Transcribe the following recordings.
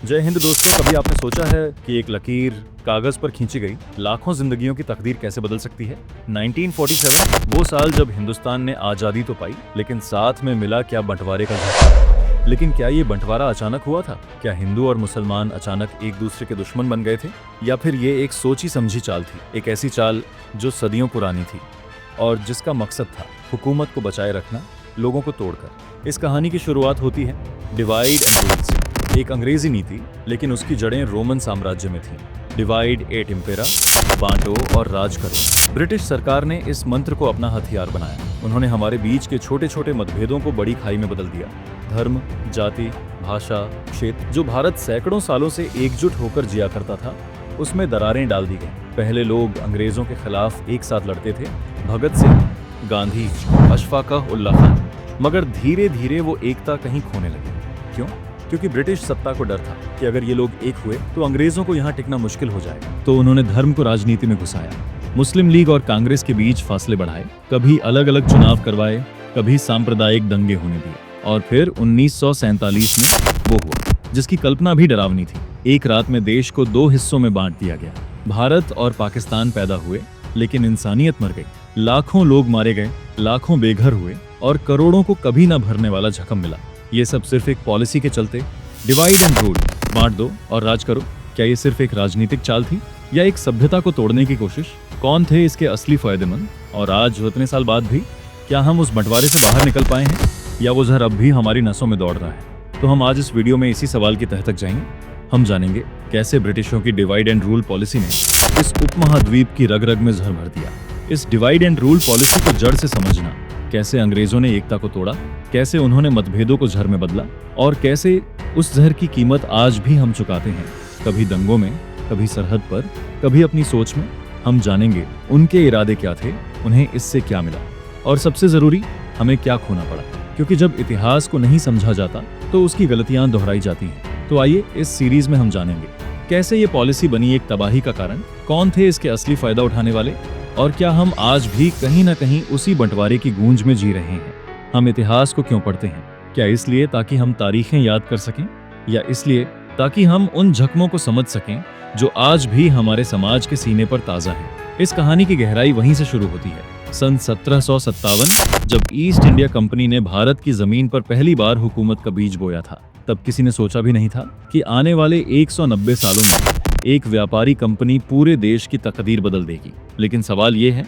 जय हिंद दोस्तों। कभी आपने सोचा है कि एक लकीर कागज पर खींची गई लाखों जिंदगियों की तकदीर कैसे बदल सकती है? 1947 वो साल जब हिंदुस्तान ने आजादी तो पाई, लेकिन साथ में मिला क्या बंटवारे का झटका। लेकिन क्या ये बंटवारा अचानक हुआ था? क्या हिंदू और मुसलमान अचानक एक दूसरे के दुश्मन बन गए थे, या फिर ये एक सोची समझी चाल थी? एक ऐसी चाल जो सदियों पुरानी थी और जिसका मकसद था हुकूमत को बचाए रखना, लोगों को तोड़कर। इस कहानी की शुरुआत होती है डिवाइड एंड रूल से। एक अंग्रेजी नीति, लेकिन उसकी जड़ें रोमन साम्राज्य में थीं। डिवाइड एट इम्पेरा, बांटो और राज करो। ब्रिटिश सरकार ने इस मंत्र को अपना हथियार बनाया। उन्होंने हमारे बीच के छोटे छोटे मतभेदों को बड़ी खाई में बदल दिया। धर्म, जाति, भाषा, क्षेत्र, जो भारत सैकड़ों सालों से एकजुट होकर जिया करता था, उसमें दरारें डाल दी गईं। पहले लोग अंग्रेजों के खिलाफ एक साथ लड़ते थे, भगत सिंह, गांधी, अशफाक उल्लाह खान। मगर धीरे धीरे वो एकता कहीं खोने लगी। क्यों? क्योंकि ब्रिटिश सत्ता को डर था कि अगर ये लोग एक हुए तो अंग्रेजों को यहाँ टिकना मुश्किल हो जाएगा। तो उन्होंने धर्म को राजनीति में घुसाया। मुस्लिम लीग और कांग्रेस के बीच फासले बढ़ाए, कभी अलग अलग चुनाव करवाए, कभी सांप्रदायिक दंगे होने दिए। और फिर 1947 में वो हुआ जिसकी कल्पना भी डरावनी थी। एक रात में देश को दो हिस्सों में बांट दिया गया। भारत और पाकिस्तान पैदा हुए, लेकिन इंसानियत मर गई। लाखों लोग मारे गए, लाखों बेघर हुए और करोड़ों को कभी न भरने वाला जख्म मिला। ये सब सिर्फ एक पॉलिसी के चलते। डिवाइड एंड रूल, बांट दो और राज करो, क्या ये सिर्फ एक राजनीतिक चाल थी या एक सभ्यता को तोड़ने की कोशिश? कौन थे इसके असली फायदेमंद? और आज इतने साल बाद भी क्या हम उस बंटवारे से बाहर निकल पाए हैं, या वो जहर अब भी हमारी नसों में दौड़ रहा है? तो हम आज इस वीडियो में इसी सवाल की तह तक जाएंगे। हम जानेंगे कैसे ब्रिटिशों की डिवाइड एंड रूल पॉलिसी ने इस उपमहाद्वीप की रग रग में जहर भर दिया। इस डिवाइड एंड रूल पॉलिसी को जड़ से समझना, कैसे अंग्रेजों ने एकता को तोड़ा, कैसे उन्होंने मतभेदों को जहर में बदला, और कैसे उस जहर की कीमत आज भी हम चुकाते हैं, कभी दंगों में, कभी सरहद पर, कभी अपनी सोच में। हम जानेंगे उनके इरादे क्या थे, उन्हें इससे क्या मिला, और सबसे जरूरी, हमें क्या खोना पड़ा। क्योंकि जब इतिहास को नहीं समझा जाता तो उसकी गलतियां दोहराई जाती हैं। तो आइए इस सीरीज में हम जानेंगे कैसे ये पॉलिसी बनी एक तबाही का कारण, कौन थे इसके असली फायदा उठाने वाले, और क्या हम आज भी कहीं न कहीं उसी बंटवारे की गूंज में जी रहे हैं। हम इतिहास को क्यों पढ़ते हैं? क्या इसलिए ताकि हम तारीखें याद कर सकें, या इसलिए ताकि हम उन जख्मों को समझ सकें जो आज भी हमारे समाज के सीने पर ताज़ा है? इस कहानी की गहराई वहीं से शुरू होती है। सन 1757 जब ईस्ट इंडिया कंपनी ने भारत की जमीन पर पहली बार हुकूमत का बीज बोया था, तब किसी ने सोचा भी नहीं था कि आने वाले 190 सालों में एक व्यापारी कंपनी पूरे देश की तकदीर बदल देगी। लेकिन सवाल ये है,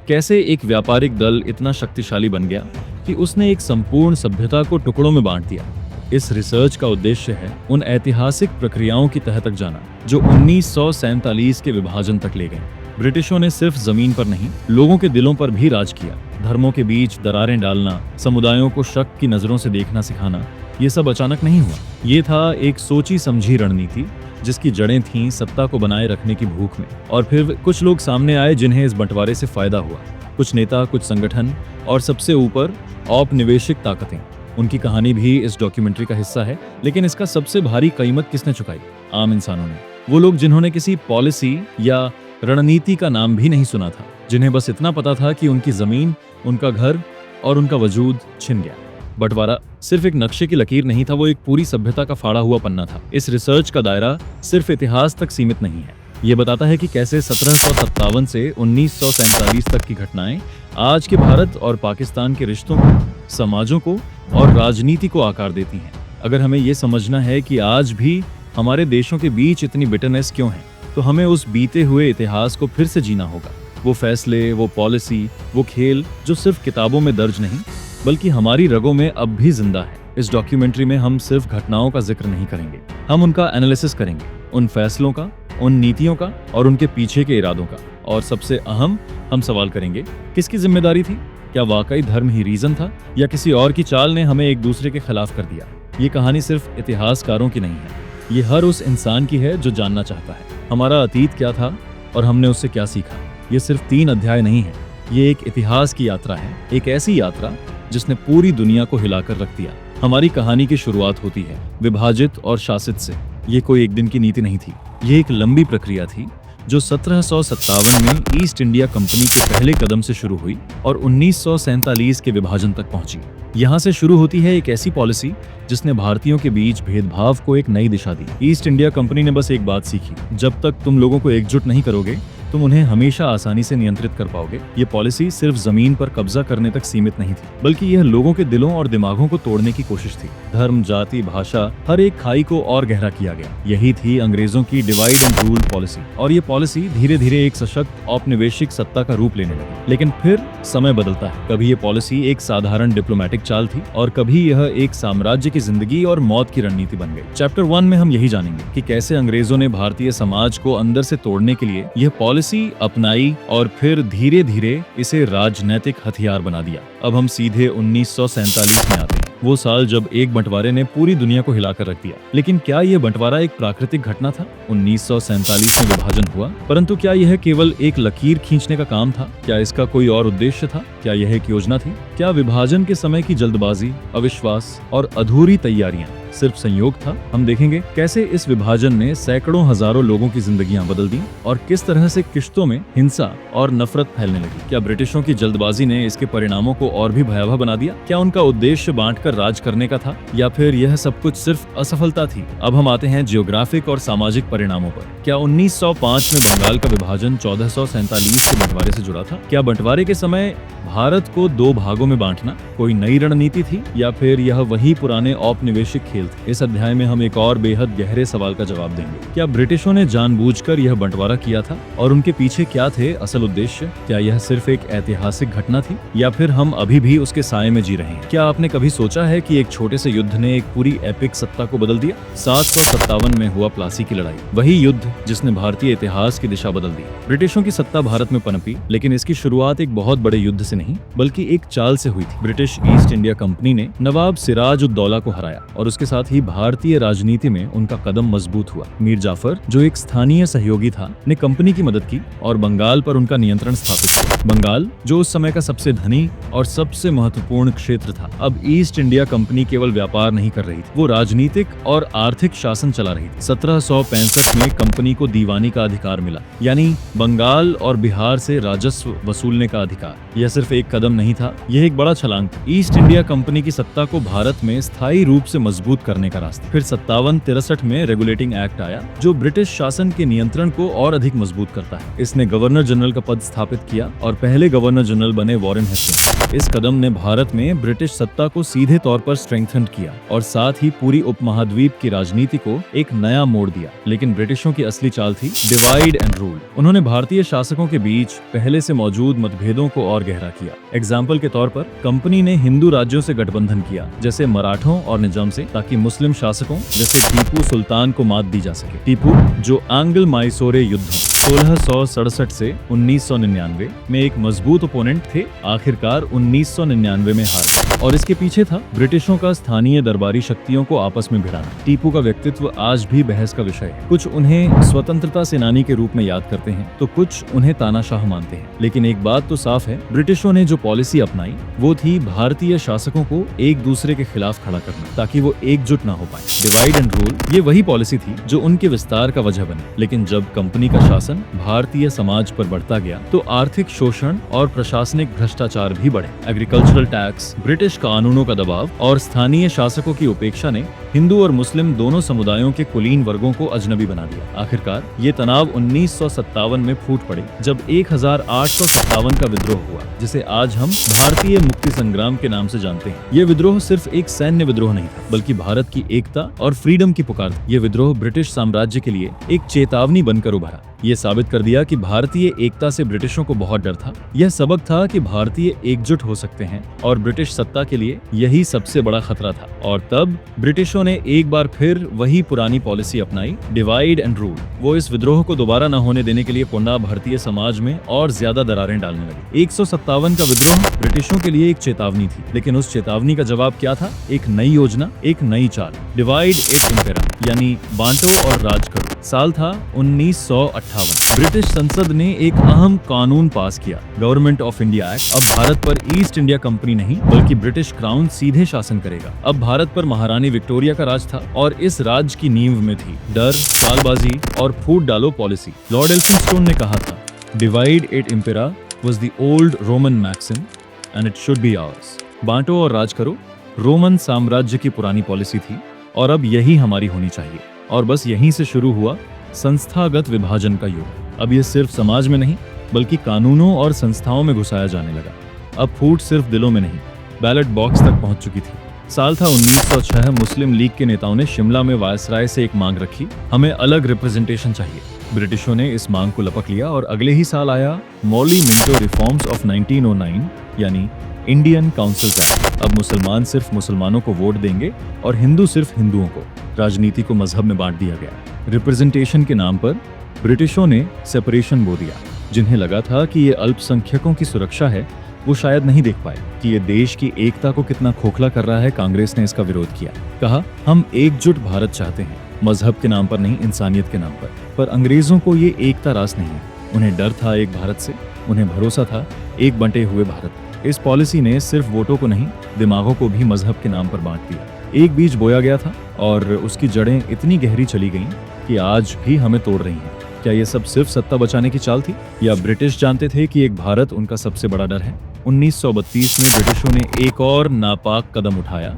कैसे एक व्यापारिक दल इतना शक्तिशाली बन गया कि उसने एक संपूर्ण सभ्यता को टुकड़ों में बांट दिया? इस रिसर्च का उद्देश्य है उन ऐतिहासिक प्रक्रियाओं की तह तक जाना जो 1947 के विभाजन तक ले गए। ब्रिटिशों ने सिर्फ जमीन पर नहीं, लोगों के दिलों पर भी राज किया। धर्मों के बीच दरारें डालना, समुदायों को शक की नजरों से देखना सिखाना, ये सब अचानक नहीं हुआ। ये था एक सोची समझी रणनीति जिसकी जड़ें थीं सत्ता को बनाए रखने की भूख में। और फिर कुछ लोग सामने आए जिन्हें इस बंटवारे से फायदा हुआ। कुछ नेता, कुछ संगठन, और सबसे ऊपर औपनिवेशिक ताकतें। उनकी कहानी भी इस डॉक्यूमेंट्री का हिस्सा है। लेकिन इसका सबसे भारी कीमत किसने चुकाई? आम इंसानों ने। वो लोग जिन्होंने किसी पॉलिसी या रणनीति का नाम भी नहीं सुना था, जिन्हें बस इतना पता था कि उनकी जमीन, उनका घर और उनका वजूद छिन गया। बंटवारा सिर्फ एक नक्शे की लकीर नहीं था, वो एक पूरी सभ्यता का फाड़ा हुआ पन्ना था। इस रिसर्च का दायरा सिर्फ इतिहास तक सीमित नहीं है। ये बताता है कि कैसे 1757 से 1947 तक की घटनाएं आज के भारत और पाकिस्तान के रिश्तों को, समाजों को और राजनीति को आकार देती हैं। अगर हमें ये समझना है कि आज भी हमारे देशों के बीच इतनी बिटरनेस क्यों है, तो हमें उस बीते हुए इतिहास को फिर से जीना होगा। वो फैसले, वो पॉलिसी, वो खेल जो सिर्फ किताबों में दर्ज नहीं बल्कि हमारी रगों में अब भी जिंदा है। इस डॉक्यूमेंट्री में हम सिर्फ घटनाओं का जिक्र नहीं करेंगे, हम उनका एनालिसिस करेंगे, उन फैसलों का, उन नीतियों का और उनके पीछे के इरादों का। और सबसे अहम, हम सवाल करेंगे, किसकी जिम्मेदारी थी? क्या वाकई धर्म ही रीजन था, या किसी और की चाल ने हमें एक दूसरे के खिलाफ कर दिया? ये कहानी सिर्फ इतिहासकारों की नहीं है, ये हर उस इंसान की है जो जानना चाहता है हमारा अतीत क्या था और हमने उससे क्या सीखा। ये सिर्फ 3 अध्याय नहीं है, ये एक इतिहास की यात्रा है, एक ऐसी यात्रा जिसने पूरी दुनिया को हिलाकर रख दिया। हमारी कहानी की शुरुआत होती है विभाजित और शासित से। ये कोई एक दिन की नीति नहीं थी, ये एक लंबी प्रक्रिया थी जो 1757 में ईस्ट इंडिया कंपनी के पहले कदम से शुरू हुई और 1947 के विभाजन तक पहुंची। यहाँ से शुरू होती है एक ऐसी पॉलिसी जिसने भारतीयों के बीच भेदभाव को एक नई दिशा दी। ईस्ट इंडिया कंपनी ने बस एक बात सीखी, जब तक तुम लोगों को एकजुट नहीं करोगे तुम उन्हें हमेशा आसानी से नियंत्रित कर पाओगे। ये पॉलिसी सिर्फ जमीन पर कब्जा करने तक सीमित नहीं थी, बल्कि यह लोगों के दिलों और दिमागों को तोड़ने की कोशिश थी। धर्म, जाति, भाषा, हर एक खाई को और गहरा किया गया। यही थी अंग्रेजों की डिवाइड एंड रूल पॉलिसी। और ये पॉलिसी धीरे धीरे एक सशक्त औपनिवेशिक सत्ता का रूप लेने लगी। लेकिन फिर समय बदलता है। कभी ये पॉलिसी एक साधारण डिप्लोमेटिक चाल थी और कभी यह एक साम्राज्य की जिंदगी और मौत की रणनीति बन गई। चैप्टर 1 में हम यही जानेंगे कि कैसे अंग्रेजों ने भारतीय समाज को अंदर से तोड़ने के लिए यह पॉलिसी अपनाई और फिर धीरे धीरे इसे राजनैतिक हथियार बना दिया। अब हम सीधे 1947 में आते हैं, वो साल जब एक बंटवारे ने पूरी दुनिया को हिलाकर रख दिया। लेकिन क्या यह बंटवारा एक प्राकृतिक घटना था? 1947 में विभाजन हुआ, परंतु क्या यह केवल एक लकीर खींचने का काम था? क्या इसका कोई और उद्देश्य था? क्या यह एक योजना थी? क्या विभाजन के समय की जल्दबाजी, अविश्वास और अधूरी तैयारियां सिर्फ संयोग था? हम देखेंगे कैसे इस विभाजन ने सैकड़ों हजारों लोगों की जिंदगियां बदल दी और किस तरह से किश्तों में हिंसा और नफरत फैलने लगी। क्या ब्रिटिशों की जल्दबाजी ने इसके परिणामों को और भी भयावह बना दिया? क्या उनका उद्देश्य बांटकर राज करने का था या फिर यह सब कुछ सिर्फ असफलता थी? अब हम आते हैं जियोग्राफिक और सामाजिक परिणामों पर। क्या 1905 में बंगाल का विभाजन 1447 के बंटवारे से जुड़ा था? क्या बंटवारे के समय भारत को 2 भागों में बांटना कोई नई रणनीति थी या फिर यह वही पुराने औपनिवेशिक खेल थे? इस अध्याय में हम एक और बेहद गहरे सवाल का जवाब देंगे। क्या ब्रिटिशों ने जानबूझकर यह बंटवारा किया था और उनके पीछे क्या थे असल उद्देश्य? क्या यह सिर्फ एक ऐतिहासिक घटना थी या फिर हम अभी भी उसके साए में जी रहे हैं? क्या आपने कभी सोचा है कि एक छोटे से युद्ध ने एक पूरी एपिक सत्ता को बदल दिया? 757 में हुआ प्लासी की लड़ाई, वही युद्ध जिसने भारतीय इतिहास की दिशा बदल दी। ब्रिटिशों की सत्ता भारत में पनपी, लेकिन इसकी शुरुआत एक बहुत बड़े युद्ध से नहीं बल्कि एक चाल से हुई थी। ब्रिटिश ईस्ट इंडिया कंपनी ने नवाब सिराज उद दौला को हराया और उसके साथ ही भारतीय राजनीति में उनका कदम मजबूत हुआ। मीर जाफर, जो एक स्थानीय सहयोगी था, ने कंपनी की मदद की और बंगाल पर उनका नियंत्रण स्थापित किया। बंगाल, जो उस समय का सबसे धनी और सबसे महत्वपूर्ण क्षेत्र था, अब ईस्ट इंडिया कंपनी केवल व्यापार नहीं कर रही थी, वो राजनीतिक और आर्थिक शासन चला रही थी। 1765 में कंपनी को दीवानी का अधिकार मिला, यानी बंगाल और बिहार से राजस्व वसूलने का अधिकार। यह सिर्फ एक कदम नहीं था, यह एक बड़ा छलांग था। ईस्ट इंडिया कंपनी की सत्ता को भारत में स्थायी रूप से मजबूत करने का रास्ता। फिर 57-63 में रेगुलेटिंग एक्ट आया, जो ब्रिटिश शासन के नियंत्रण को और अधिक मजबूत करता है। इसने गवर्नर जनरल का पद स्थापित किया और पहले गवर्नर जनरल बने वॉरेन हेस्टिंग्स। इस कदम ने भारत में ब्रिटिश सत्ता को सीधे तौर पर स्ट्रेंथन किया और साथ ही पूरी उपमहाद्वीप की राजनीति को एक नया मोड़ दिया। लेकिन ब्रिटिशों की असली चाल थी डिवाइड एंड रूल। उन्होंने भारतीय शासकों के बीच पहले से मौजूद मतभेदों को और गहरा किया। एग्जाम्पल के तौर पर कंपनी ने हिंदू राज्यों से गठबंधन किया, जैसे मराठों और निजाम से, ताकि मुस्लिम शासकों जैसे टीपू सुल्तान को मात दी जा सके। टीपू, जो आंग्ल माइसोरे युद्धों 1667 से 1999 में एक मजबूत ओपोनेंट थे, आखिरकार 1999 में हार गए और इसके पीछे था ब्रिटिशों का स्थानीय दरबारी शक्तियों को आपस में भिड़ाना। टीपू का व्यक्तित्व आज भी बहस का विषय है। कुछ उन्हें स्वतंत्रता सेनानी के रूप में याद करते हैं तो कुछ उन्हें तानाशाह मानते हैं। लेकिन एक बात तो साफ है, ब्रिटिशों ने जो पॉलिसी अपनाई वो थी भारतीय शासकों को एक दूसरे के खिलाफ खड़ा करना, ताकि वो एकजुट ना हो पाए। डिवाइड एंड रूल, ये वही पॉलिसी थी जो उनके विस्तार का वजह बनी। लेकिन जब कंपनी का शासन भारतीय समाज पर बढ़ता गया तो आर्थिक शोषण और प्रशासनिक भ्रष्टाचार भी बढ़े। एग्रीकल्चरल टैक्स, ब्रिटिश कानूनों का दबाव और स्थानीय शासकों की उपेक्षा ने हिंदू और मुस्लिम दोनों समुदायों के कुलीन वर्गों को अजनबी बना दिया। आखिरकार ये तनाव 1957 में फूट पड़े, जब 1857 का विद्रोह हुआ, जिसे आज हम भारतीय मुक्ति संग्राम के नाम से जानते हैं। ये विद्रोह सिर्फ एक सैन्य विद्रोह नहीं था, बल्कि भारत की एकता और फ्रीडम की पुकार थी। ये विद्रोह ब्रिटिश साम्राज्य के लिए एक चेतावनी बनकर उभरा। ये साबित कर दिया कि भारतीय एकता से ब्रिटिशों को बहुत डर था। यह सबक था कि भारतीय एकजुट हो सकते हैं और ब्रिटिश सत्ता के लिए यही सबसे बड़ा खतरा था। और तब ब्रिटिशों ने एक बार फिर वही पुरानी पॉलिसी अपनाई, डिवाइड एंड रूल। वो इस विद्रोह को दोबारा न होने देने के लिए पुनः भारतीय समाज में और ज्यादा दरारें डालने लगे। 157 का विद्रोह ब्रिटिशों के लिए एक चेतावनी थी, लेकिन उस चेतावनी का जवाब क्या था? एक नई योजना, एक नई चाल। डिवाइड एट इम्पेरा, यानी बांटो और राज करो। साल था 1958। ब्रिटिश संसद ने एक अहम कानून पास किया, गवर्नमेंट ऑफ इंडिया एक्ट। अब भारत पर ईस्ट इंडिया कंपनी नहीं बल्कि ब्रिटिश क्राउन सीधे शासन करेगा। अब भारत पर महारानी विक्टोरिया का राज था और इस राज की नींव में थी डर, चालबाजी और फूट डालो पॉलिसी। लॉर्ड एल्फिंस्टोन ने कहा था, डिवाइड एट इम्पेरा was the old Roman maxim and it should be ours। बांटो और राज करो, रोमन साम्राज्य की पुरानी पॉलिसी थी और अब यही हमारी होनी चाहिए। और बस यहीं से शुरू हुआ संस्थागत विभाजन का युग। अब ये सिर्फ समाज में नहीं बल्कि कानूनों और संस्थाओं में घुसाया जाने लगा। अब फूट सिर्फ दिलों में नहीं, बैलेट बॉक्स तक पहुंच चुकी थी। साल था 1906। मुस्लिम लीग के नेताओं ने शिमला में वायसराय से एक मांग रखी, हमें अलग रिप्रेजेंटेशन चाहिए। ब्रिटिशों ने इस मांग को लपक लिया और अगले ही साल आया मौली मिंटो रिफॉर्म्स ऑफ 1909 यानी इंडियन काउंसिल्स एक्ट। अब मुसलमान सिर्फ मुसलमानों को वोट देंगे और हिंदू सिर्फ हिंदुओं को। राजनीति को मजहब में बांट दिया गया। रिप्रेजेंटेशन के नाम पर ब्रिटिशों ने सेपरेशन बो दिया। जिन्हें लगा था कि ये अल्पसंख्यकों की सुरक्षा है, वो शायद नहीं देख पाए कि ये देश की एकता को कितना खोखला कर रहा है। कांग्रेस ने इसका विरोध किया, कहा हम एकजुट भारत चाहते हैं, मजहब के नाम पर नहीं, इंसानियत के नाम पर। पर अंग्रेजों को ये एकता रास नहीं है। उन्हें डर था एक भारत से, उन्हें भरोसा था एक बंटे हुए भारत। इस पॉलिसी ने सिर्फ वोटों को नहीं, दिमागों को भी मजहब के नाम पर बांट दिया। एक बीज बोया गया था और उसकी जड़ें इतनी गहरी चली गईं कि आज भी हमें तोड़ रही हैं। क्या ये सब सिर्फ सत्ता बचाने की चाल थी, या ब्रिटिश जानते थे कि एक भारत उनका सबसे बड़ा डर है? 1932 में ब्रिटिशों ने एक और नापाक कदम उठाया,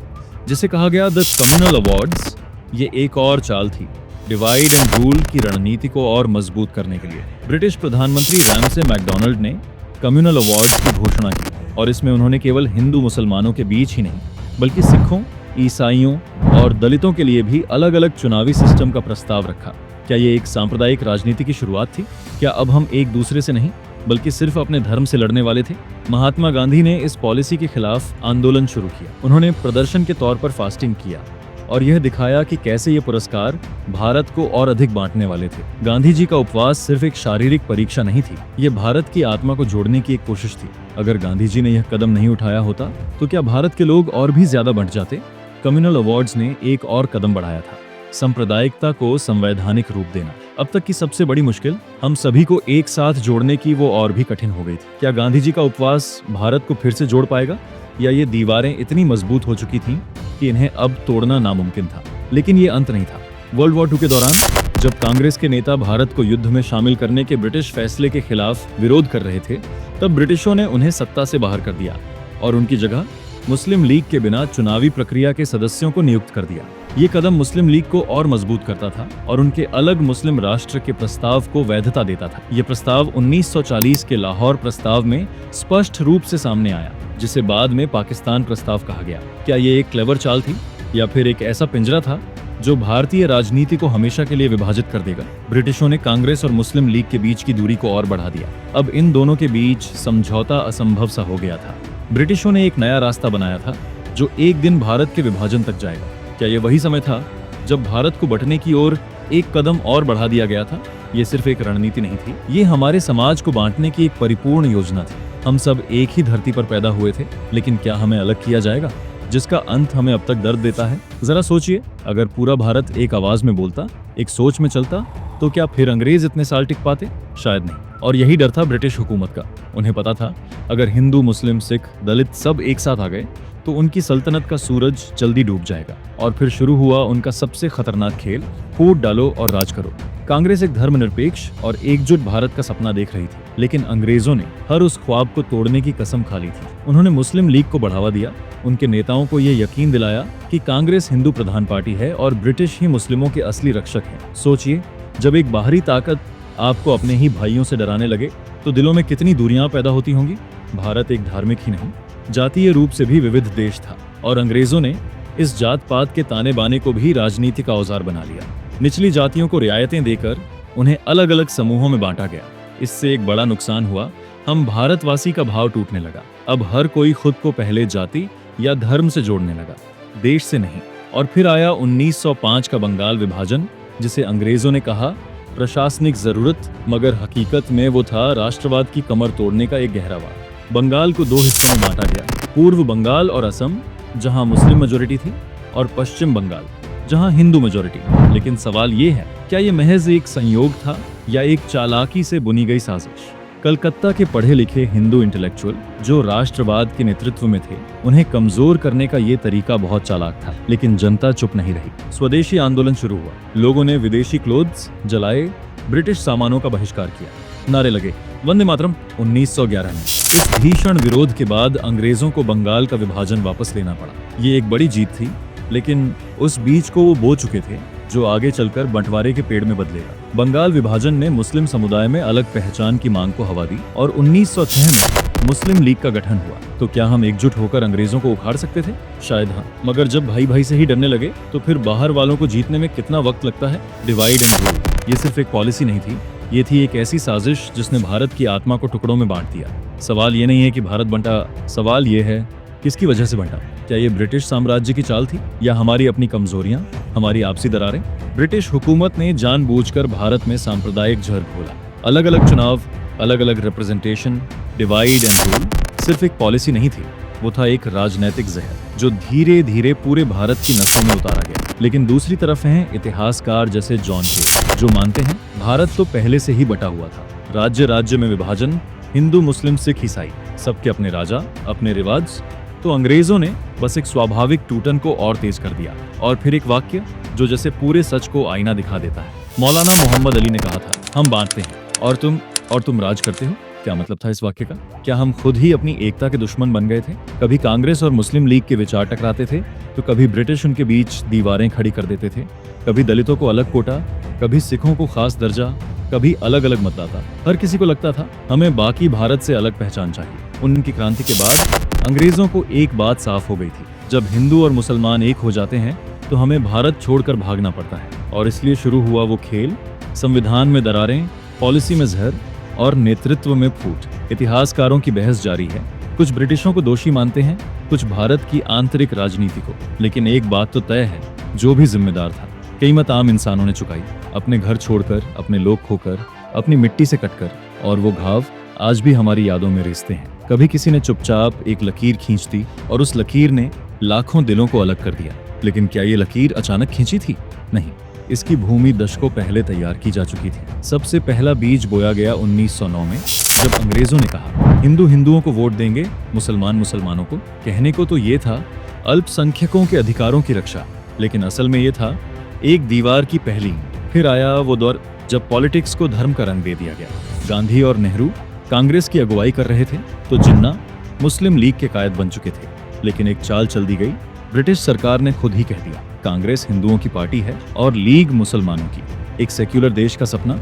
जिसे कहा गया द कम्युनल अवार्ड्स। ये एक और चाल थी, डिवाइड एंड रूल की रणनीति को और मजबूत करने के लिए। ब्रिटिश प्रधानमंत्री रैमसे मैकडोनाल्ड ने कम्युनल अवार्ड्स की घोषणा की और इसमें उन्होंने केवल हिंदू मुसलमानों के बीच ही नहीं बल्कि सिखों, ईसाइयों और दलितों के लिए भी अलग अलग चुनावी सिस्टम का प्रस्ताव रखा। क्या ये एक सांप्रदायिक राजनीति की शुरुआत थी? क्या अब हम एक दूसरे से नहीं बल्कि सिर्फ अपने धर्म से लड़ने वाले थे? महात्मा गांधी ने इस पॉलिसी के खिलाफ आंदोलन शुरू किया। उन्होंने प्रदर्शन के तौर पर फास्टिंग किया और यह दिखाया कि कैसे ये पुरस्कार भारत को और अधिक बांटने वाले थे। गांधी जी का उपवास सिर्फ एक शारीरिक परीक्षा नहीं थी, ये भारत की आत्मा को जोड़ने की एक कोशिश थी। अगर गांधी जी ने यह कदम नहीं उठाया होता तो क्या भारत के लोग और भी ज्यादा बंट जाते? कम्युनल अवार्ड्स ने एक और कदम बढ़ाया था, सांप्रदायिकता को संवैधानिक रूप देना। अब तक की सबसे बड़ी मुश्किल, हम सभी को एक साथ जोड़ने की, वो और भी कठिन हो गई थी। क्या गांधी जी का उपवास भारत को फिर से जोड़ पाएगा, या ये दीवारें इतनी मजबूत हो चुकी थीं कि इन्हें अब तोड़ना नामुमकिन था? लेकिन ये अंत नहीं था। वर्ल्ड वॉर 2 के दौरान जब कांग्रेस के नेता भारत को युद्ध में शामिल करने के ब्रिटिश फैसले के खिलाफ विरोध कर रहे थे, तब ब्रिटिशों ने उन्हें सत्ता से बाहर कर दिया और उनकी जगह मुस्लिम लीग के बिना चुनावी प्रक्रिया के सदस्यों को नियुक्त कर दिया। ये कदम मुस्लिम लीग को और मजबूत करता था और उनके अलग मुस्लिम राष्ट्र के प्रस्ताव को वैधता देता था। ये प्रस्ताव 1940 के लाहौर प्रस्ताव में स्पष्ट रूप से सामने आया, जिसे बाद में पाकिस्तान प्रस्ताव कहा गया। क्या ये एक क्लेवर चाल थी, या फिर एक ऐसा पिंजरा था जो भारतीय राजनीति को हमेशा के लिए विभाजित कर देगा? ब्रिटिशों ने कांग्रेस और मुस्लिम लीग के बीच की दूरी को और बढ़ा दिया। अब इन दोनों के बीच समझौता असंभव सा हो गया था। ब्रिटिशों ने एक नया रास्ता बनाया था जो एक दिन भारत के विभाजन तक जाएगा। क्या ये वही समय था जब भारत को बंटने की ओर एक कदम और बढ़ा दिया गया था? ये सिर्फ एक रणनीति नहीं थी, ये हमारे समाज को बांटने की एक परिपूर्ण योजना थी। हम सब एक ही धरती पर पैदा हुए थे, लेकिन क्या हमें अलग किया जाएगा, जिसका अंत हमें अब तक दर्द देता है? जरा सोचिए, अगर पूरा भारत एक आवाज में बोलता, एक सोच में चलता, तो क्या फिर अंग्रेज इतने साल टिक पाते? शायद नहीं। और यही डर था ब्रिटिश हुकूमत का। उन्हें पता था अगर हिंदू, मुस्लिम, सिख, दलित सब एक साथ आ गए तो उनकी सल्तनत का सूरज जल्दी डूब जाएगा। और फिर शुरू हुआ उनका सबसे खतरनाक खेल, फूट डालो और राज करो। कांग्रेस एक धर्मनिरपेक्ष और एकजुट भारत का सपना देख रही थी, लेकिन अंग्रेजों ने हर उस ख्वाब को तोड़ने की कसम खा ली थी। उन्होंने मुस्लिम लीग को बढ़ावा दिया, उनके नेताओं को यह यकीन दिलाया कि कांग्रेस हिंदू प्रधान पार्टी है और ब्रिटिश ही मुस्लिमों के असली रक्षक हैं। सोचिए, जब एक बाहरी ताकत आपको अपने ही भाइयों से डराने लगे तो दिलों में कितनी दूरियां पैदा होती होंगी। भारत एक धार्मिक ही नहीं, जातीय रूप से भी विविध देश था और अंग्रेजों ने इस जात पात के ताने बाने को भी राजनीति का औजार बना लिया। निचली जातियों को रियायतें देकर उन्हें अलग अलग समूहों में बांटा गया। इससे एक बड़ा नुकसान हुआ, हम भारतवासी का भाव टूटने लगा। अब हर कोई खुद को पहले जाति या धर्म से जोड़ने लगा, देश से नहीं। और फिर आया 1905 का बंगाल विभाजन, जिसे अंग्रेजों ने कहा प्रशासनिक जरूरत, मगर हकीकत में वो था राष्ट्रवाद की कमर तोड़ने का एक गहरा वार। बंगाल को 2 हिस्सों में बांटा गया, पूर्व बंगाल और असम, जहां मुस्लिम मेजोरिटी थी, और पश्चिम बंगाल, जहां हिंदू मेजोरिटी। लेकिन सवाल ये है, क्या ये महज एक संयोग था या एक चालाकी से बुनी गई साजिश? कलकत्ता के पढ़े लिखे हिंदू इंटेलेक्चुअल जो राष्ट्रवाद के नेतृत्व में थे, उन्हें कमजोर करने का ये तरीका बहुत चालाक था। लेकिन जनता चुप नहीं रही। स्वदेशी आंदोलन शुरू हुआ। लोगों ने विदेशी क्लोथ्स जलाए, ब्रिटिश सामानों का बहिष्कार किया। नारे लगे, वंदे मातरम 1911 में। इस भीषण विरोध के बाद अंग्रेजों को बंगाल का विभाजन वापस लेना पड़ा। ये एक बड़ी जीत थी, लेकिन उस बीज को वो बो चुके थे जो आगे चलकर बंटवारे के पेड़ में बदलेगा। बंगाल विभाजन ने मुस्लिम समुदाय में अलग पहचान की मांग को हवा दी और 1906 में मुस्लिम लीग का गठन हुआ। तो क्या हम एकजुट होकर अंग्रेजों को उखाड़ सकते थे? शायद हाँ, मगर जब भाई भाई से ही डरने लगे तो फिर बाहर वालों को जीतने में कितना वक्त लगता है। डिवाइड एंड रूल, ये सिर्फ एक पॉलिसी नहीं थी, ये थी एक ऐसी साजिश जिसने भारत की आत्मा को टुकड़ों में बांट दिया। सवाल ये नहीं है कि भारत बंटा, सवाल ये है किसकी वजह से बंटा। क्या ये ब्रिटिश साम्राज्य की चाल थी या हमारी अपनी कमजोरियां, हमारी आपसी दरारें? ब्रिटिश हुकूमत ने जानबूझकर भारत में सांप्रदायिक जहर घोला। अलग अलग चुनाव, अलग अलग रिप्रेजेंटेशन, डिवाइड एंड रूल सिर्फ एक पॉलिसी नहीं थी, वो था एक राजनीतिक जहर जो धीरे धीरे पूरे भारत की नसों में उतारा गया। लेकिन दूसरी तरफ हैं इतिहासकार जैसे जॉन के, जो मानते हैं भारत तो पहले से ही बटा हुआ था। राज्य राज्य में विभाजन, हिंदू मुस्लिम सिख ईसाई, सबके अपने राजा, अपने रिवाज। तो अंग्रेजों ने बस एक स्वाभाविक टूटन को और तेज कर दिया। और फिर एक वाक्य जो जैसे पूरे सच को आईना दिखा देता है। मौलाना मोहम्मद अली ने कहा था, हम बांटते हैं और तुम राज करते हो। क्या मतलब था इस वाक्य का? क्या हम खुद ही अपनी एकता के दुश्मन बन गए थे? कभी कांग्रेस और मुस्लिम लीग के विचार टकराते थे तो कभी ब्रिटिश उनके बीच दीवारें खड़ी कर देते थे। कभी दलितों को अलग कोटा, कभी सिखों को खास दर्जा, कभी अलग अलग मतदाता। हर किसी को लगता था हमें बाकी भारत से अलग पहचान चाहिए। उनकी क्रांति के बाद अंग्रेजों को एक बात साफ हो गई थी, जब हिंदू और मुसलमान एक हो जाते हैं तो हमें भारत छोड़कर भागना पड़ता है। और इसलिए शुरू हुआ वो खेल, संविधान में दरारें, पॉलिसी में जहर और नेतृत्व में फूट। इतिहासकारों की बहस जारी है। कुछ ब्रिटिशों को दोषी मानते हैं, कुछ भारत की आंतरिक राजनीति को। लेकिन एक बात तो तय है, जो भी जिम्मेदार था, कीमत आम इंसानों ने चुकाई। अपने घर छोड़कर, अपने लोग खोकर, अपनी मिट्टी से कटकर। और वो घाव आज भी हमारी यादों में रिश्ते हैं। कभी किसी ने चुपचाप एक लकीर खींच दी और उस लकीर ने लाखों दिलों को अलग कर दिया। लेकिन क्या ये लकीर अचानक खींची थी? नहीं, इसकी भूमि दशकों पहले तैयार की जा चुकी थी। सबसे पहला बीज बोया गया 1909 में, जब अंग्रेजों ने कहा हिंदू हिंदुओं को वोट देंगे, मुसलमान मुसलमानों को। कहने को तो ये था अल्पसंख्यकों के अधिकारों की रक्षा, लेकिन असल में ये था एक दीवार की पहली। फिर आया वो दौर जब पॉलिटिक्स को धर्म का रंग दे दिया गया। गांधी और नेहरू कांग्रेस की अगुवाई कर रहे थे तो जिन्ना मुस्लिम लीग के कायद बन चुके थे। लेकिन एक चाल चल दी गई। ब्रिटिश सरकार ने खुद ही कह दिया कांग्रेस हिंदुओं की पार्टी है और लीग मुसलमानों की। एक सेक्युलर देश का सपना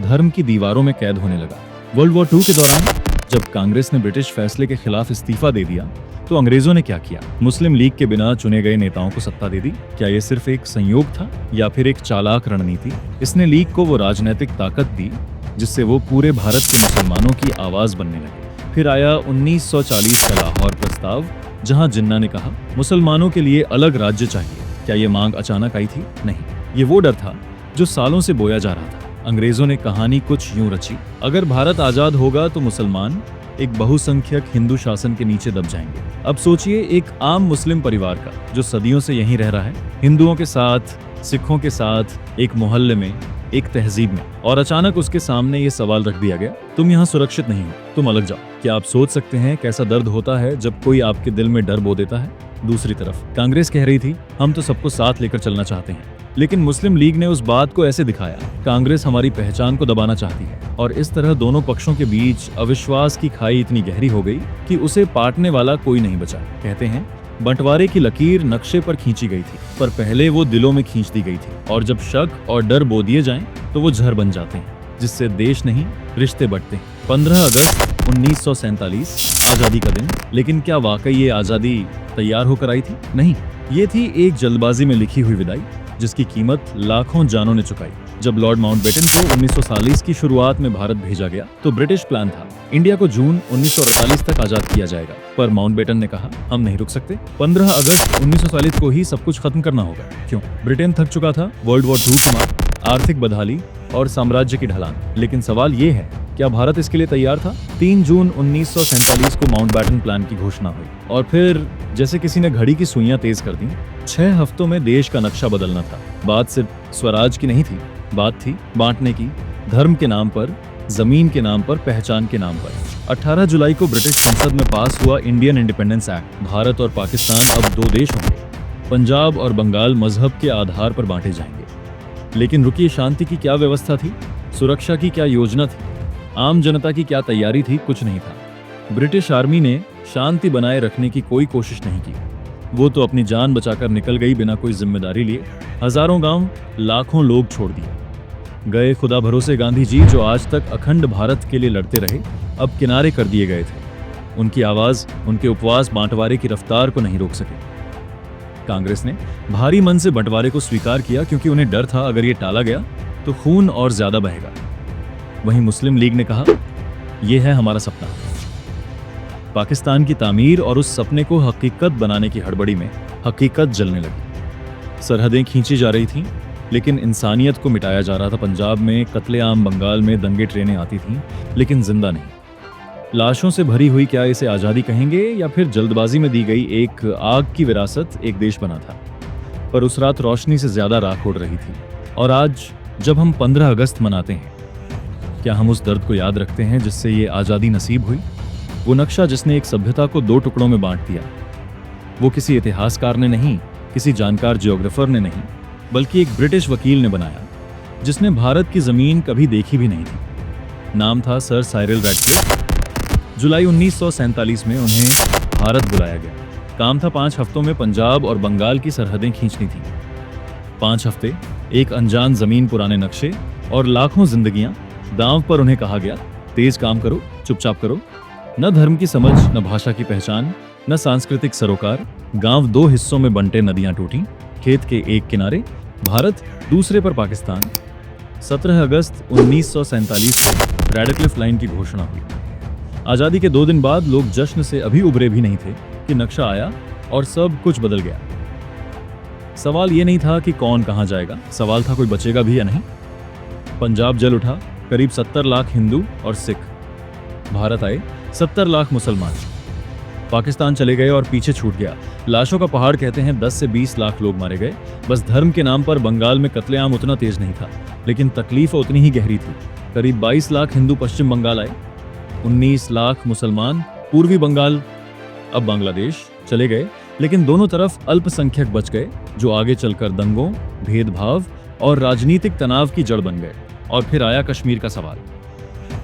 धर्म की दीवारों में कैद होने लगा। वर्ल्ड वॉर 2 के दौरान जब कांग्रेस ने ब्रिटिश फैसले के खिलाफ इस्तीफा दे दिया तो अंग्रेजों ने क्या किया? मुस्लिम लीग के बिना चुने गए नेताओं को सत्ता दे दी। क्या ये सिर्फ एक संयोग था या फिर एक चालाक रणनीति? इसने लीग को वो राजनीतिक ताकत दी जिससे वो पूरे भारत के मुसलमानों की आवाज बनने लगे। फिर आया 1940 का लाहौर प्रस्ताव, जहां जिन्ना ने कहा मुसलमानों के लिए अलग राज्य चाहिए। क्या ये मांग अचानक आई थी? नहीं, ये वो डर था जो सालों से बोया जा रहा था। अंग्रेजों ने कहानी कुछ यूं रची, अगर भारत आजाद होगा तो मुसलमान एक बहुसंख्यक हिंदू शासन के नीचे दब जाएंगे। अब सोचिए एक आम मुस्लिम परिवार का जो सदियों से यहीं रह रहा है, हिंदुओं के साथ, सिखों के साथ, एक मोहल्ले में, एक तहजीब में, और अचानक उसके सामने ये सवाल रख दिया गया, तुम यहाँ सुरक्षित नहीं हो, तुम अलग जाओ। क्या आप सोच सकते हैं कैसा दर्द होता है जब कोई आपके दिल में डर बो देता है? दूसरी तरफ कांग्रेस कह रही थी हम तो सबको साथ लेकर चलना चाहते हैं, लेकिन मुस्लिम लीग ने उस बात को ऐसे दिखाया कांग्रेस हमारी पहचान को दबाना चाहती है। और इस तरह दोनों पक्षों के बीच अविश्वास की खाई इतनी गहरी हो गई कि उसे पाटने वाला कोई नहीं बचा। कहते हैं बंटवारे की लकीर नक्शे पर खींची गई थी, पर पहले वो दिलों में खींच दी गई थी। और जब शक और डर बो दिए जाएं तो वो जहर बन जाते हैं, जिससे देश नहीं रिश्ते बढ़ते हैं। 15 अगस्त 1947 आजादी का दिन। लेकिन क्या वाकई ये आजादी तैयार होकर आई थी? नहीं, ये थी एक जल्दबाजी में लिखी हुई विदाई जिसकी कीमत लाखों जानों ने चुकाई। जब लॉर्ड माउंटबेटन को 1940 की शुरुआत में भारत भेजा गया तो ब्रिटिश प्लान था इंडिया को जून 1948 तक आजाद किया जाएगा, पर माउंटबेटन ने कहा हम नहीं रुक सकते। 15 अगस्त 1940 को ही सब कुछ खत्म करना होगा। क्यों? ब्रिटेन थक चुका था, वर्ल्ड वॉर 2 की मार, आर्थिक बदहाली और साम्राज्य की ढलान। लेकिन सवाल ये है क्या भारत इसके लिए तैयार था? 3 जून 1947 को माउंटबेटन प्लान की घोषणा हुई और फिर जैसे किसी ने घड़ी की सुइयां तेज कर दी, 6 हफ्तों में देश का नक्शा बदलना था। बात सिर्फ स्वराज की नहीं थी, बात थी बांटने की, धर्म के नाम पर, जमीन के नाम पर, पहचान के नाम पर। 18 जुलाई को ब्रिटिश संसद में पास हुआ इंडियन इंडिपेंडेंस एक्ट। भारत और पाकिस्तान अब 2 देश होंगे, पंजाब और बंगाल मजहब के आधार पर बांटे जाएंगे। लेकिन रुकिए, शांति की क्या व्यवस्था थी? सुरक्षा की क्या योजना थी? आम जनता की क्या तैयारी थी, कुछ नहीं था। ब्रिटिश आर्मी ने शांति बनाए रखने की कोई कोशिश नहीं की। वो तो अपनी जान बचाकर निकल गई बिना कोई जिम्मेदारी लिए। हजारों गांव, लाखों लोग छोड़ दिए गए। खुदा भरोसे गांधी जी, जो आज तक अखंड भारत के लिए लड़ते रहे, अब किनारे कर दिए गए थे। उनकी आवाज, उनके उपवास बंटवारे की रफ्तार को नहीं रोक सके। कांग्रेस ने भारी मन से बंटवारे को स्वीकार किया, क्योंकि उन्हें डर था अगर ये टाला गया तो खून और ज्यादा बहेगा। वहीं मुस्लिम लीग ने कहा, यह है हमारा सपना। पाकिस्तान की तामीर और उस सपने को हकीकत बनाने की हड़बड़ी में हकीकत जलने लगी। सरहदें खींची जा रही थीं, लेकिन इंसानियत को मिटाया जा रहा था। पंजाब में कत्लेआम, बंगाल में दंगे ट्रेनें आती थीं, लेकिन जिंदा नहीं। लाशों से भरी हुई, क्या इसे आज़ादी कहेंगे या फिर जल्दबाजी में दी गई एक आग की विरासत एक देश बना था। पर उस रात रोशनी से ज्यादा राख उड़ रही थी। और आज जब हम 15 अगस्त मनाते हैं, क्या हम उस दर्द को याद रखते हैं जिससे ये आज़ादी नसीब हुई? वो नक्शा जिसने एक सभ्यता को 2 टुकड़ों में बांट दिया, वो किसी इतिहासकार ने नहीं, किसी जानकार जियोग्राफर ने नहीं, बल्कि एक ब्रिटिश वकील ने बनाया, जिसने भारत की जमीन कभी देखी भी नहीं थी। नाम था सर साइरिल रैडक्लिफ। जुलाई 1947 में उन्हें भारत बुलाया गया। काम था 5 हफ्तों में पंजाब और बंगाल की सरहदें खींचनी थी। 5 हफ्ते, एक अनजान जमीन, पुराने नक्शे और लाखों जिंदगियां दांव पर। उन्हें कहा गया, तेज काम करो, चुपचाप करो। न धर्म की समझ, न भाषा की पहचान, न सांस्कृतिक सरोकार। गांव 2 हिस्सों में बंटे, नदियां टूटी। खेत के एक किनारे भारत, दूसरे पर पाकिस्तान। 17 अगस्त 1947 को रैडक्लिफ लाइन की घोषणा हुई। आजादी के 2 दिन बाद लोग जश्न से अभी उबरे भी नहीं थे कि नक्शा आया और सब कुछ बदल गया। सवाल ये नहीं था कि कौन कहां जाएगा, सवाल था कोई बचेगा भी या नहीं। पंजाब जल उठा, करीब 70 लाख हिंदू और सिख। भारत आए 70 लाख मुसलमान। पाकिस्तान चले गए और पीछे छूट गया। लाशों का पहाड़ कहते हैं 10 से 20 लाख लोग मारे गए। बस धर्म के नाम पर बंगाल में कत्लेआम उतना तेज नहीं था, लेकिन तकलीफ उतनी ही गहरी थी। करीब 22 लाख हिंदू पश्चिम बंगाल आए, 19 लाख मुसलमान पूर्वी बंगाल, अब बांग्लादेश चले गए। लेकिन दोनों तरफ अल्पसंख्यक बच गए, जो आगे चलकर दंगों, भेदभाव और राजनीतिक तनाव की जड़ बन गए। और फिर आया कश्मीर का सवाल।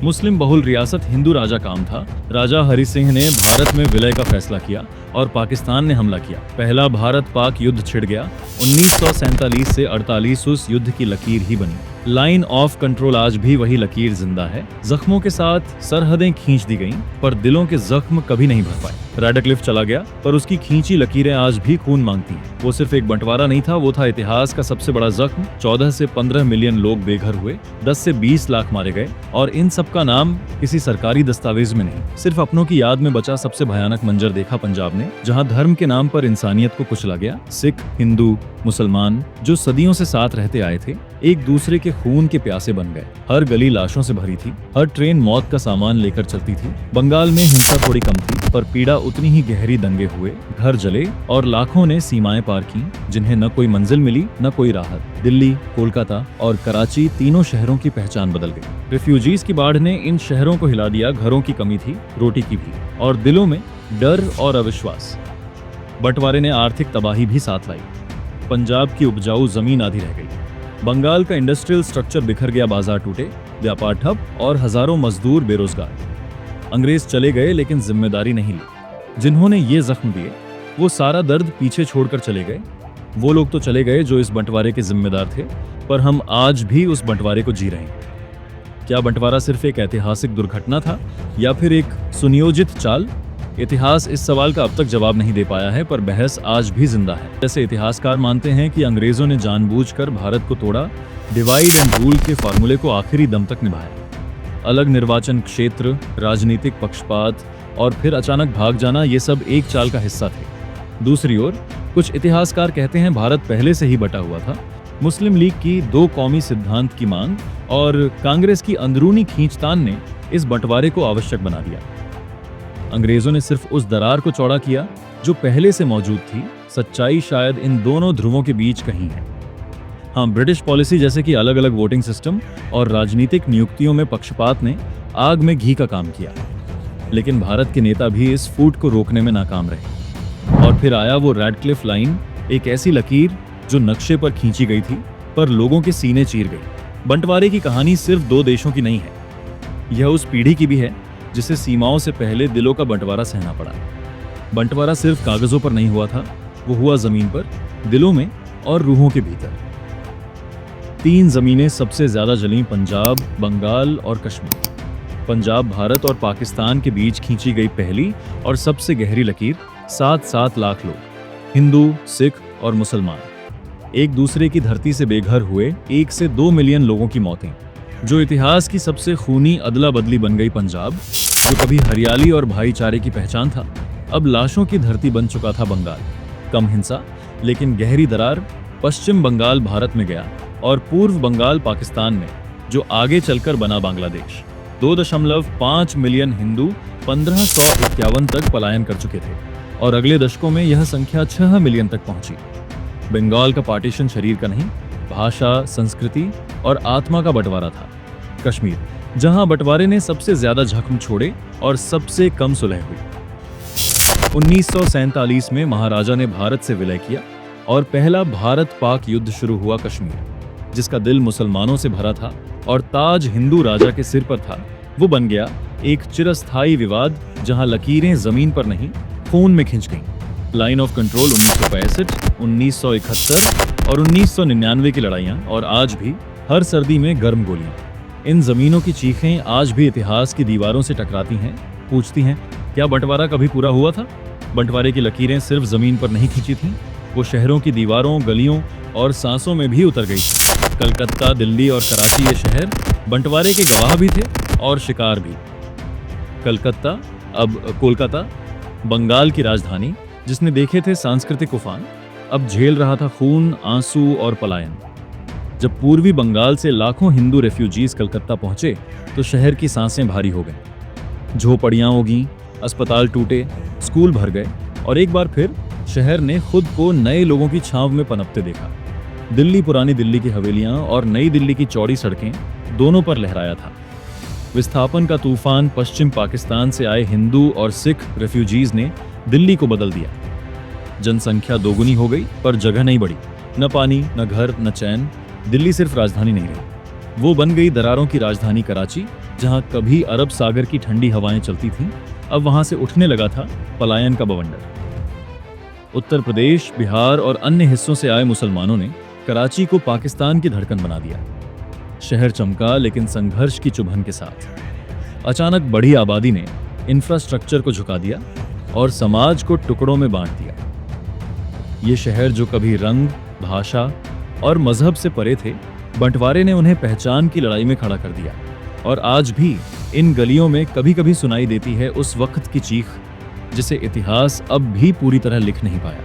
मुस्लिम बहुल रियासत, हिंदू राजा काम था। राजा हरि सिंह ने भारत में विलय का फैसला किया और पाकिस्तान ने हमला किया। पहला भारत पाक युद्ध छिड़ गया। 1947 से 48 उस युद्ध की लकीर ही बनी। लाइन ऑफ कंट्रोल आज भी वही लकीर जिंदा है। जख्मों के साथ सरहदें खींच दी गईं, पर दिलों के जख्म कभी नहीं भर पाए। रैडक्लिफ चला गया, पर उसकी खींची लकीरें आज भी खून मांगती हैं। वो सिर्फ एक बंटवारा नहीं था, वो था इतिहास का सबसे बड़ा जख्म। 14 से 15 मिलियन लोग बेघर हुए, 10 से 20 लाख मारे गए, और इन सब का नाम किसी सरकारी दस्तावेज में नहीं, सिर्फ अपनों की याद में बचा। सबसे भयानक मंजर देखा पंजाब ने, जहां धर्म के नाम पर इंसानियत को कुचला गया। सिख, हिंदू, मुसलमान, जो सदियों से साथ रहते आए थे, एक दूसरे के खून के प्यासे बन गए। हर गली लाशों से भरी थी, हर ट्रेन मौत का सामान लेकर चलती थी। बंगाल में हिंसा थोड़ी कम थी, पर पीड़ा उतनी ही गहरी। दंगे हुए, घर जले और लाखों ने सीमाएं पार की, जिन्हें न कोई मंजिल मिली, न कोई राहत। दिल्ली, कोलकाता और कराची, तीनों शहरों की पहचान बदल गई। रिफ्यूजीज की बाढ़ ने इन शहरों को हिला दिया। घरों की कमी थी, रोटी की भी, और दिलों में डर और अविश्वास। बंटवारे ने आर्थिक तबाही भी साथ लाई। पंजाब की उपजाऊ जमीन आधी रह गई। बंगाल का इंडस्ट्रियल स्ट्रक्चर बिखर गया, बाजार टूटे, व्यापार ठप और हजारों मजदूर बेरोजगार। अंग्रेज चले गए, लेकिन जिम्मेदारी नहीं ली। जिन्होंने ये जख्म दिए, वो सारा दर्द पीछे छोड़कर चले गए। वो लोग तो चले गए जो इस बंटवारे के जिम्मेदार थे, पर हम आज भी उस बंटवारे को जी रहे हैं। क्या बंटवारा सिर्फ एक ऐतिहासिक दुर्घटना था या फिर एक सुनियोजित चाल? इतिहास इस सवाल का अब तक जवाब नहीं दे पाया है, पर बहस आज भी जिंदा है। जैसे इतिहासकार मानते हैं कि अंग्रेजों ने जानबूझकर भारत को तोड़ा, डिवाइड एंड रूल के फॉर्मूले को आखिरी दम तक निभाया। अलग निर्वाचन क्षेत्र, राजनीतिक पक्षपात और फिर अचानक भाग जाना, ये सब एक चाल का हिस्सा थे। दूसरी ओर कुछ इतिहासकार कहते हैं भारत पहले से ही बटा हुआ था। मुस्लिम लीग की 2 कौमी सिद्धांत की मांग और कांग्रेस की अंदरूनी खींचतान ने इस बंटवारे को आवश्यक बना दिया। अंग्रेजों ने सिर्फ उस दरार को चौड़ा किया जो पहले से मौजूद थी। सच्चाई शायद इन दोनों ध्रुवों के बीच कहीं है। हाँ, ब्रिटिश पॉलिसी जैसे कि अलग अलग वोटिंग सिस्टम और राजनीतिक नियुक्तियों में पक्षपात ने आग में घी का काम किया, लेकिन भारत के नेता भी इस फूट को रोकने में नाकाम रहे। और फिर आया वो रैडक्लिफ लाइन, एक ऐसी लकीर जो नक्शे पर खींची गई थी, पर लोगों के सीने चीर गई। बंटवारे की कहानी सिर्फ 2 देशों की नहीं है, यह उस पीढ़ी की भी है जिसे सीमाओं से पहले दिलों का बंटवारा सहना पड़ा। बंटवारा सिर्फ कागजों पर नहीं हुआ था, वो हुआ जमीन पर, दिलों में और रूहों के भीतर। 3 जमीनें सबसे ज्यादा जलीं, पंजाब, बंगाल और कश्मीर। पंजाब, भारत और पाकिस्तान के बीच खींची गई पहली और सबसे गहरी लकीर। 7-7 लाख लोग, हिंदू, सिख और मुसलमान, एक दूसरे की धरती से बेघर हुए। 1 से 2 मिलियन लोगों की मौतें। जो इतिहास की सबसे खूनी अदला बदली बन गई पंजाब, जो कभी हरियाली और भाईचारे की पहचान था, अब लाशों की धरती बन चुका था बंगाल। कम हिंसा लेकिन गहरी दरार। पश्चिम बंगाल भारत में गया और पूर्व बंगाल पाकिस्तान में, जो आगे चलकर बना बांग्लादेश। 2.5 मिलियन हिंदू 1551 तक पलायन कर चुके थे और अगले दशकों में यह संख्या 6 मिलियन तक पहुंची। बंगाल का पार्टीशन शरीर का नहीं, भाषा, संस्कृति और आत्मा का बंटवारा था। कश्मीर, जहां बंटवारे ने सबसे ज्यादा जख्म छोड़े और सबसे कम सुलह हुई। 1947 में महाराजा ने भारत से विलय किया और पहला भारत पाक युद्ध शुरू हुआ। कश्मीर, जिसका दिल मुसलमानों से भरा था और ताज हिंदू राजा के सिर पर था, वो बन गया एक चिरस्थायी विवाद जहां लकीरें जमीन पर नहीं, खून में खिंच गईं। लाइन ऑफ कंट्रोल 1965, 1971 और 1999 की लड़ाइयां, और आज भी हर सर्दी में गर्म गोलियां। इन जमीनों की चीखें आज भी इतिहास की दीवारों से टकराती हैं, पूछती हैं, क्या बंटवारा कभी पूरा हुआ था? बंटवारे की लकीरें सिर्फ जमीन पर नहीं खींची थीं, वो शहरों की दीवारों, गलियों और सांसों में भी उतर गई थी। कलकत्ता, दिल्ली और कराची, ये शहर बंटवारे के गवाह भी थे और शिकार भी। कलकत्ता, अब कोलकाता, बंगाल की राजधानी, जिसने देखे थे सांस्कृतिक उफान, अब झेल रहा था खून, आंसू और पलायन। जब पूर्वी बंगाल से लाखों हिंदू रेफ्यूजीज कलकत्ता पहुंचे तो शहर की सांसें भारी हो गईं। झोपड़ियां उगीं, अस्पताल टूटे, स्कूल भर गए और एक बार फिर शहर ने खुद को नए लोगों की छांव में पनपते देखा। दिल्ली, पुरानी दिल्ली की हवेलियां और नई दिल्ली की चौड़ी सड़कें, दोनों पर लहराया था। विस्थापन का तूफान, पश्चिम पाकिस्तान से आए हिंदू और सिख रेफ्यूजीज ने दिल्ली को बदल दिया। जनसंख्या दोगुनी हो गई पर जगह नहीं बढ़ी, न पानी, न घर, न चैन। दिल्ली सिर्फ राजधानी नहीं रही, वो बन गई दरारों की राजधानी। कराची, जहां कभी अरब सागर की ठंडी हवाएं चलती थीं, अब वहां से उठने लगा था पलायन का बवंडर। उत्तर प्रदेश, बिहार और अन्य हिस्सों से आए मुसलमानों ने कराची को पाकिस्तान की धड़कन बना दिया। शहर चमका, लेकिन संघर्ष की चुभन के साथ। अचानक बढ़ी आबादी ने इंफ्रास्ट्रक्चर को झुका दिया और समाज को टुकड़ों में बांट दिया। ये शहर जो कभी रंग, भाषा और मजहब से परे थे, बंटवारे ने उन्हें पहचान की लड़ाई में खड़ा कर दिया। और आज भी इन गलियों में कभी कभी सुनाई देती है उस वक्त की चीख, जिसे इतिहास अब भी पूरी तरह लिख नहीं पाया।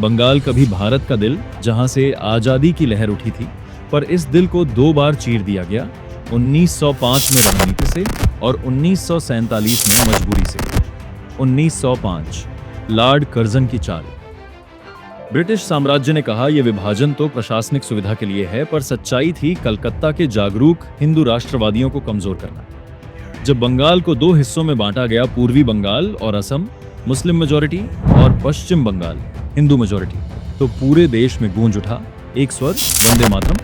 बंगाल कभी भारत का दिल, जहां से आजादी की लहर उठी थी, पर इस दिल को 2 बार चीर दिया गया, 1905 में रणनीति से और 1947 में मजबूरी से। 1905, लॉर्ड कर्जन की चाल। ब्रिटिश साम्राज्य ने कहा यह विभाजन तो प्रशासनिक सुविधा के लिए है, पर सच्चाई थी कलकत्ता के जागरूक हिंदू राष्ट्रवादियों को कमजोर करना। जब बंगाल को 2 हिस्सों में बांटा गया, पूर्वी बंगाल और असम मुस्लिम मेजॉरिटी और पश्चिम बंगाल हिंदू मेजॉरिटी, तो पूरे देश में गूंज उठा एक स्वर, वंदे मातरम।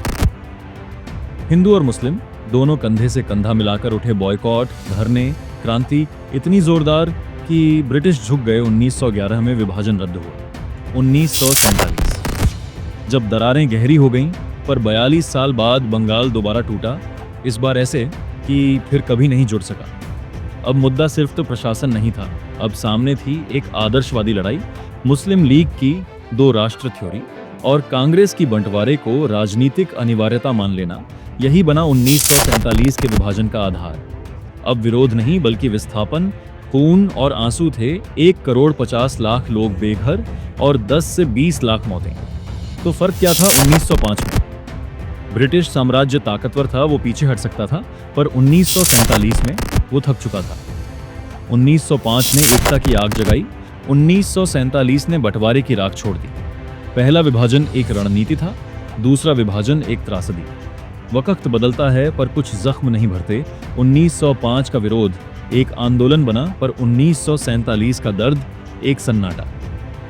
हिंदू और मुस्लिम दोनों कंधे से कंधा मिलाकर उठे बॉयकॉट, धरने, क्रांति इतनी जोरदार कि ब्रिटिश झुक गए। 1911 में विभाजन रद्द हुआ। 1947, जब दरारें गहरी हो गईं, पर 42 साल बाद बंगाल दोबारा टूटा, इस बार ऐसे कि फिर कभी नहीं जुड़ सका। अब मुद्दा सिर्फ तो प्रशासन नहीं था, अब सामने थी एक आदर्शवादी लड़ाई। मुस्लिम लीग की 2 राष्ट्र थ्योरी और कांग्रेस की बंटवारे को राजनीतिक अनिवार्यता मान लेना, यही बना 1947 के विभाजन का आधार। अब विरोध नहीं बल्कि विस्थापन, खून और आंसू थे। 1,50,00,000 लोग बेघर और 10 से 20 लाख मौतें। तो फर्क क्या था 1905 में? ब्रिटिश साम्राज्य ताकतवर था, वो पीछे हट सकता था, पर 1947 में वो थक चुका था। 1905 ने एकता की आग जगाई, 1947 ने बंटवारे की राख छोड़ दी। पहला विभाजन एक रणनीति था, दूसरा विभाजन एक त्रासदी। वक्त बदलता है पर कुछ जख्म नहीं भरते। 1905 का विरोध एक आंदोलन बना, पर 1947 का दर्द एक सन्नाटा।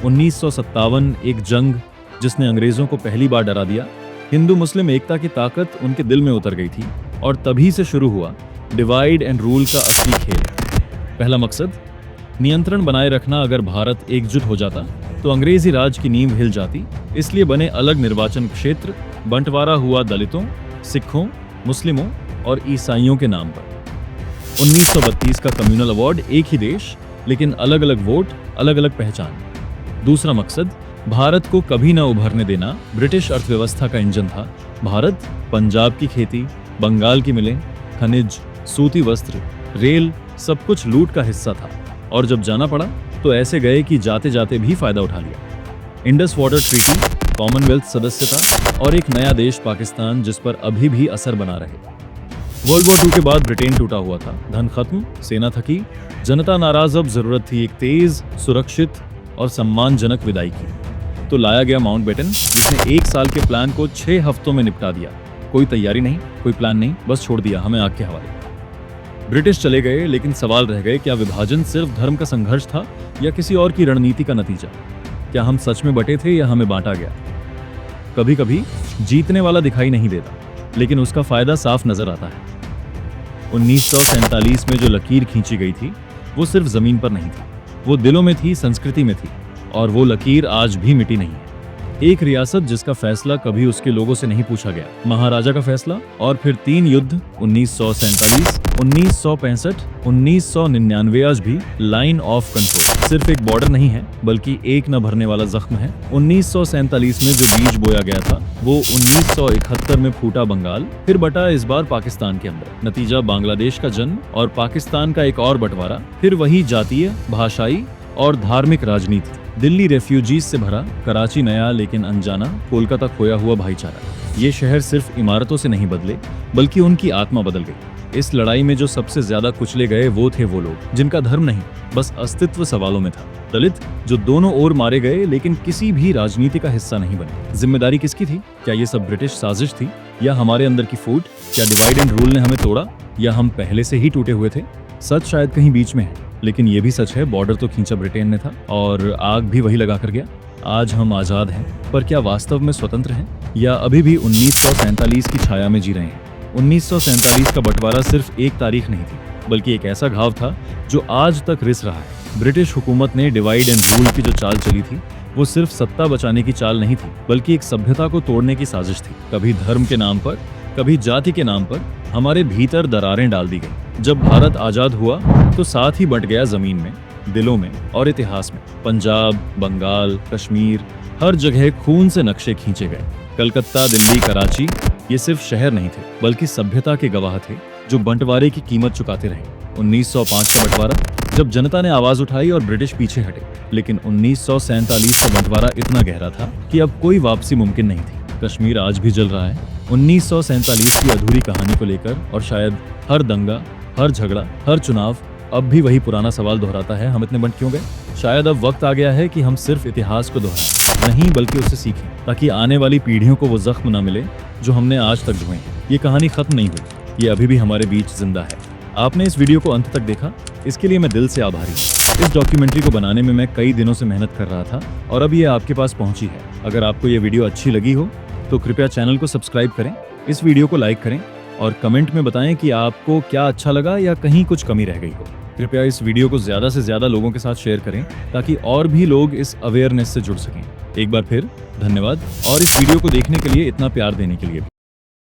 1957 एक जंग जिसने अंग्रेजों को पहली बार डरा दिया। हिंदू मुस्लिम एकता की ताकत उनके दिल में उतर गई थी और तभी से शुरू हुआ डिवाइड एंड रूल का असली खेल। पहला मकसद, नियंत्रण बनाए रखना। अगर भारत एकजुट हो जाता तो अंग्रेजी राज की नींव हिल जाती, इसलिए बने अलग निर्वाचन क्षेत्र, बंटवारा हुआ दलितों, सिखों, मुस्लिमों और ईसाइयों के नाम पर। 1932 का कम्युनल अवार्ड, एक ही देश लेकिन अलग अलग वोट, अलग अलग पहचान। दूसरा मकसद, भारत को कभी न उभरने देना। ब्रिटिश अर्थव्यवस्था का इंजन था भारत। पंजाब की खेती, बंगाल की मिलें, खनिज, सूती वस्त्र, रेल, सब कुछ लूट का हिस्सा था। और जब जाना पड़ा तो ऐसे गए कि जाते जाते भी फायदा उठा लिया। इंडस वाटर ट्रीटी, कॉमनवेल्थ सदस्यता और एक नया देश पाकिस्तान, जिस पर अभी भी असर बना रहे। वर्ल्ड वॉर 2 के बाद ब्रिटेन टूटा हुआ था, धन खत्म, सेना थकी, जनता नाराज। अब जरूरत थी एक तेज, सुरक्षित और सम्मानजनक विदाई की। तो लाया गया माउंटबेटन, जिसने 1 साल के प्लान को 6 हफ्तों में निपटा दिया। कोई तैयारी नहीं, कोई प्लान नहीं, बस छोड़ दिया हमें आग के हवाले। ब्रिटिश चले गए, लेकिन सवाल रह गए, क्या विभाजन सिर्फ धर्म का संघर्ष था या किसी और की रणनीति का नतीजा? क्या हम सच में बटे थे या हमें बांटा गया? कभी कभी जीतने वाला दिखाई नहीं देता, लेकिन उसका फायदा साफ नजर आता है। 1947 में जो लकीर खींची गई थी वो सिर्फ जमीन पर नहीं थी, वो दिलों में थी, संस्कृति में थी, और वो लकीर आज भी मिटी नहीं है। एक रियासत जिसका फैसला कभी उसके लोगों से नहीं पूछा गया, महाराजा का फैसला, और फिर 3 युद्ध, 1947, 1965, 1999। आज भी लाइन ऑफ कंट्रोल सिर्फ एक बॉर्डर नहीं है, बल्कि एक न भरने वाला जख्म है। 1947 में जो बीज बोया गया था वो 1971 में फूटा बंगाल, फिर बटा इस बार पाकिस्तान के अंदर। नतीजा, बांग्लादेश का जन्म और पाकिस्तान का एक और बंटवारा, फिर वही जातीय, भाषाई और धार्मिक राजनीति। दिल्ली रेफ्यूजीज से भरा, कराची नया लेकिन अनजाना, कोलकाता खोया हुआ भाईचारा। ये शहर सिर्फ इमारतों से नहीं बदले, बल्कि उनकी आत्मा बदल गई। इस लड़ाई में जो सबसे ज्यादा कुचले गए वो थे वो लोग जिनका धर्म नहीं, बस अस्तित्व सवालों में था। दलित जो दोनों ओर मारे गए लेकिन किसी भी राजनीति का हिस्सा नहीं बने। जिम्मेदारी किसकी थी? क्या ये सब ब्रिटिश साजिश थी या हमारे अंदर की फूट? क्या डिवाइड एंड रूल ने हमें तोड़ा या हम पहले से ही टूटे हुए थे? सच शायद कहीं बीच में है, लेकिन ये भी सच है, बॉर्डर तो खींचा ब्रिटेन ने था और आग भी वही लगा कर गया। आज हम आजाद हैं, पर क्या वास्तव में स्वतंत्र हैं या अभी भी 1947 की छाया में जी रहे हैं? 1947 का बंटवारा सिर्फ एक तारीख नहीं थी, बल्कि एक ऐसा घाव था जो आज तक रिस रहा है। ब्रिटिश हुकूमत ने डिवाइड एंड रूल की जो चाल चली थी वो सिर्फ सत्ता बचाने की चाल नहीं थी, बल्कि एक सभ्यता को तोड़ने की साजिश थी। कभी धर्म के नाम पर, कभी जाति के नाम पर हमारे भीतर दरारें डाल दी गई। जब भारत आजाद हुआ तो साथ ही बंट गया जमीन में, दिलों में और इतिहास में। पंजाब, बंगाल, कश्मीर, हर जगह खून से नक्शे खींचे गए। कलकत्ता, दिल्ली, कराची, ये सिर्फ शहर नहीं थे, बल्कि सभ्यता के गवाह थे जो बंटवारे की कीमत चुकाते रहे। 1905 का बंटवारा, जब जनता ने आवाज उठाई और ब्रिटिश पीछे हटे, लेकिन 1947 का बंटवारा इतना गहरा था कि अब कोई वापसी मुमकिन नहीं थी। कश्मीर आज भी जल रहा है 1947 की अधूरी कहानी को लेकर, और शायद हर दंगा, हर झगड़ा, हर चुनाव अब भी वही पुराना सवाल दोहराता है, हम इतने बंट क्यों गए? शायद अब वक्त आ गया है कि हम सिर्फ इतिहास को दोहराएं, नहीं बल्कि उससे सीखें, ताकि आने वाली पीढ़ियों को वो जख्म न मिले जो हमने आज तक ढोए हैं। ये कहानी खत्म नहीं हुई, ये अभी भी हमारे बीच जिंदा है। आपने इस वीडियो को अंत तक देखा, इसके लिए मैं दिल से आभारी हूँ। इस डॉक्यूमेंट्री को बनाने में मैं कई दिनों से मेहनत कर रहा था और अब ये आपके पास पहुंची है। अगर आपको ये वीडियो अच्छी लगी हो तो कृपया चैनल को सब्सक्राइब करें, इस वीडियो को लाइक करें और कमेंट में बताएं कि आपको क्या अच्छा लगा या कहीं कुछ कमी रह गई हो। कृपया इस वीडियो को ज़्यादा से ज़्यादा लोगों के साथ शेयर करें ताकि और भी लोग इस अवेयरनेस से जुड़ सकें। एक बार फिर धन्यवाद, और इस वीडियो को देखने के लिए, इतना प्यार देने के लिए।